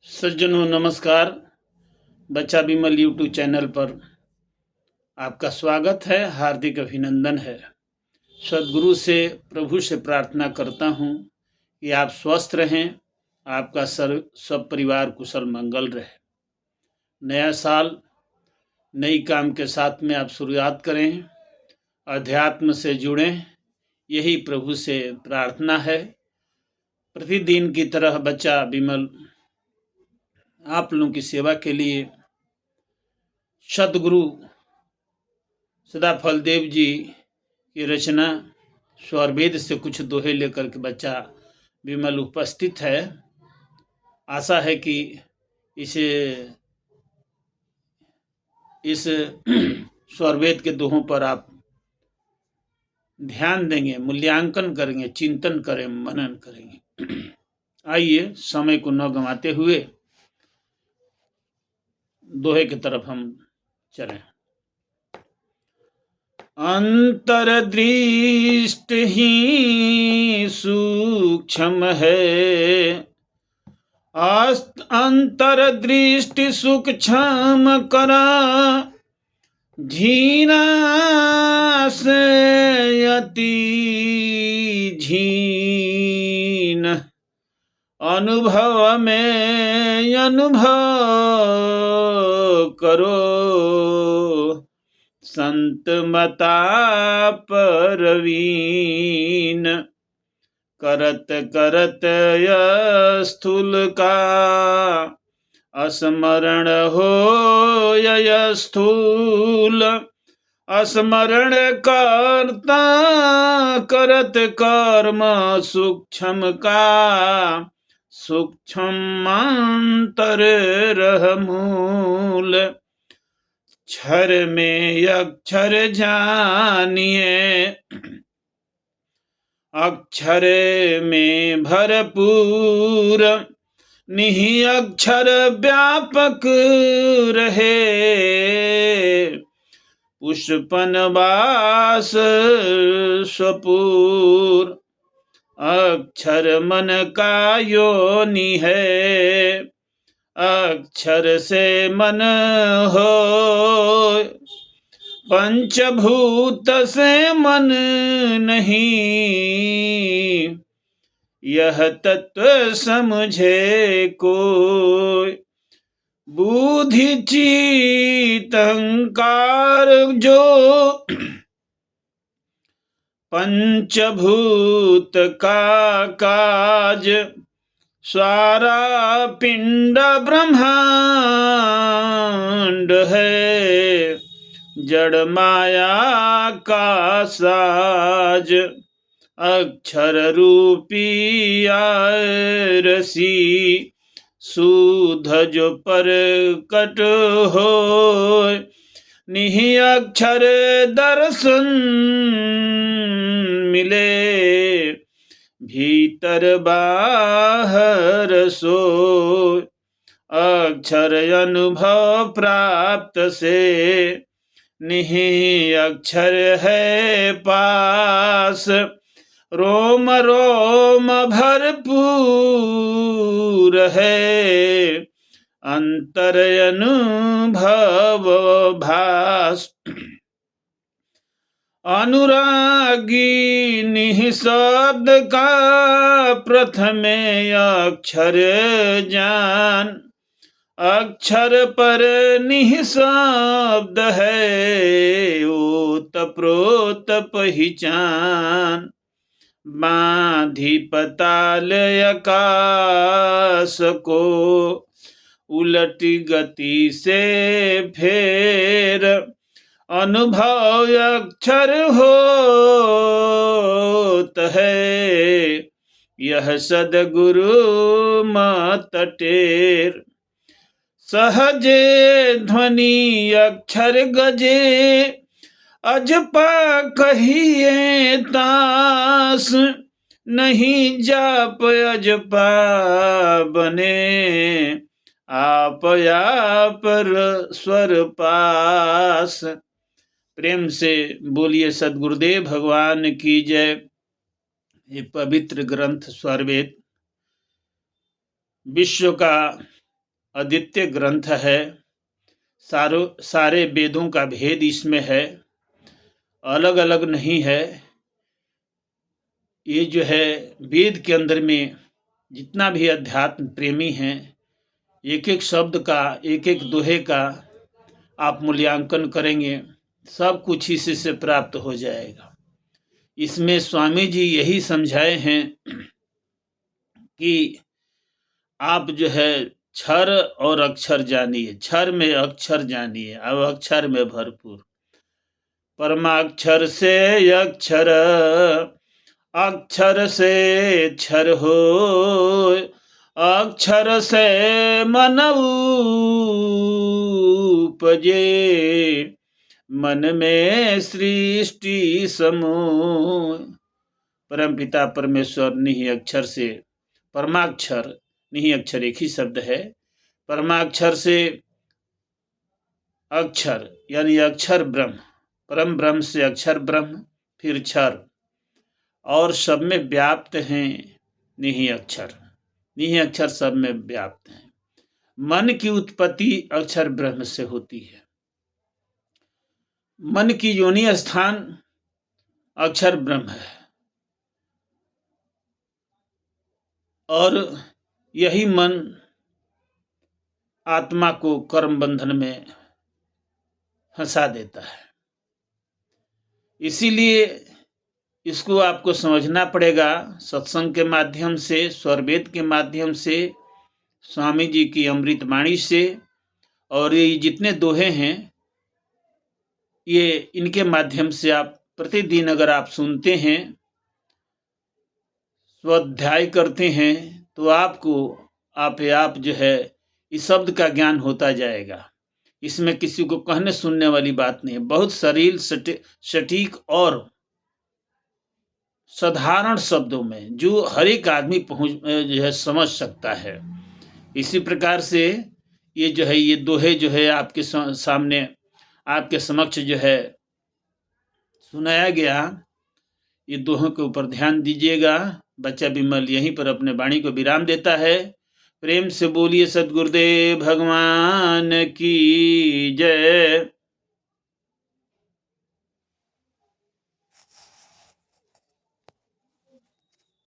सज्जनों नमस्कार। बच्चा बिमल यूट्यूब चैनल पर आपका स्वागत है, हार्दिक अभिनंदन है। सद्गुरु से प्रभु से प्रार्थना करता हूँ कि आप स्वस्थ रहें, आपका सब परिवार कुशल मंगल रहे। नया साल नई काम के साथ में आप शुरुआत करें, अध्यात्म से जुड़ें, यही प्रभु से प्रार्थना है। प्रतिदिन की तरह बच्चा बिमल आप लोगों की सेवा के लिए सद्गुरु सदाफल देव जी की रचना स्वरवेद से कुछ दोहे लेकर के बच्चा बिमल उपस्थित है। आशा है कि इस स्वरवेद के दोहों पर आप ध्यान देंगे, मूल्यांकन करेंगे, चिंतन करें, मनन करेंगे। आइए समय को न गंवाते हुए दोहे की तरफ हम चलें। अंतर्दृष्टि ही सूक्ष्म है, अंतर्दृष्टि सूक्ष्म करा, झीना से अति झीन, अनुभव में अनुभव करो, संत मता परवीन, करत करत स्थूल का स्मरण हो, स्थूल स्मरण करता करत कर्म सूक्ष्म का, सूक्ष्मांतर रह मूल, क्षर में अक्षर जानिए, अक्षर में भरपूर, निहि अक्षर व्यापक रहे, पुष्पन वास स्वपूर, अक्षर मन का योनि है, अक्षर से मन हो, पंचभूत से मन नहीं, यह तत्व समझे कोई, बुद्धि चित्त अहंकार जो, पंचभूत का काज, सारा पिंड ब्रह्मांड है, जड़ माया का साज, अक्षर रूपी रसी, सुध जो प्रकट हो, निहि अक्षर दर्शन मिले, भीतर बाहर सो, अक्षर अनुभव प्राप्त से, निहि अक्षर है पास, रोम रोम भरपूर है, अंतर अनुभव भास, अनुरागी निःशब्द का प्रथमे अक्षर जान, अक्षर पर निःशब्द है, ओत प्रोत पहचान, बांधी पताल आकाश को, उलटी गति से फेर, अनुभव अक्षर होत है, यह सद्गुरु मत टेर, सहजे ध्वनि अक्षर गजे, अजपा कहिए तास, नहीं जाप अजपा बने, आप पर स्वर पास। प्रेम से बोलिए सद्गुरुदेव भगवान की जय। ये पवित्र ग्रंथ स्वरवेद विश्व का अद्वितीय ग्रंथ है। सारे वेदों का भेद इसमें है, अलग अलग नहीं है। ये जो है वेद के अंदर में जितना भी अध्यात्म प्रेमी हैं, एक एक शब्द का, एक एक दोहे का आप मूल्यांकन करेंगे, सब कुछ इसी से प्राप्त हो जाएगा। इसमें स्वामी जी यही समझाए हैं कि आप जो है क्षर और अक्षर जानिए, क्षर में अक्षर जानिए, अब अक्षर में भरपूर। परमाक्षर से अक्षर, अक्षर से क्षर हो, अक्षर से मन उपजे, मन में सृष्टि समूह। परमपिता परमेश्वर निहि अक्षर से, परमाक्षर निहि अक्षर एक ही शब्द है, परमाक्षर से अक्षर यानी अक्षर ब्रह्म, परम ब्रह्म से अक्षर ब्रह्म, फिर क्षर, और सब में व्याप्त हैं निहि अक्षर। निहि अक्षर सब में व्याप्त हैं। मन की उत्पत्ति अक्षर ब्रह्म से होती है। मन की योनि स्थान अक्षर ब्रह्म है, और यही मन आत्मा को कर्म बंधन में फंसा देता है। इसीलिए इसको आपको समझना पड़ेगा सत्संग के माध्यम से, स्वरवेद के माध्यम से, स्वामी जी की अमृत वाणी से, और ये जितने दोहे हैं ये इनके माध्यम से आप प्रतिदिन अगर आप सुनते हैं, स्वाध्याय करते हैं, तो आपको आप जो है इस शब्द का ज्ञान होता जाएगा। इसमें किसी को कहने सुनने वाली बात नहीं है, बहुत सरल सटीक और साधारण शब्दों में जो हर एक आदमी जो है समझ सकता है। इसी प्रकार से ये जो है ये दोहे जो है आपके सामने, आपके समक्ष जो है सुनाया गया। ये दोहों के ऊपर ध्यान दीजिएगा। बच्चा विमल यहीं पर अपने वाणी को विराम देता है। प्रेम से बोलिए सद्गुरुदेव भगवान की जय।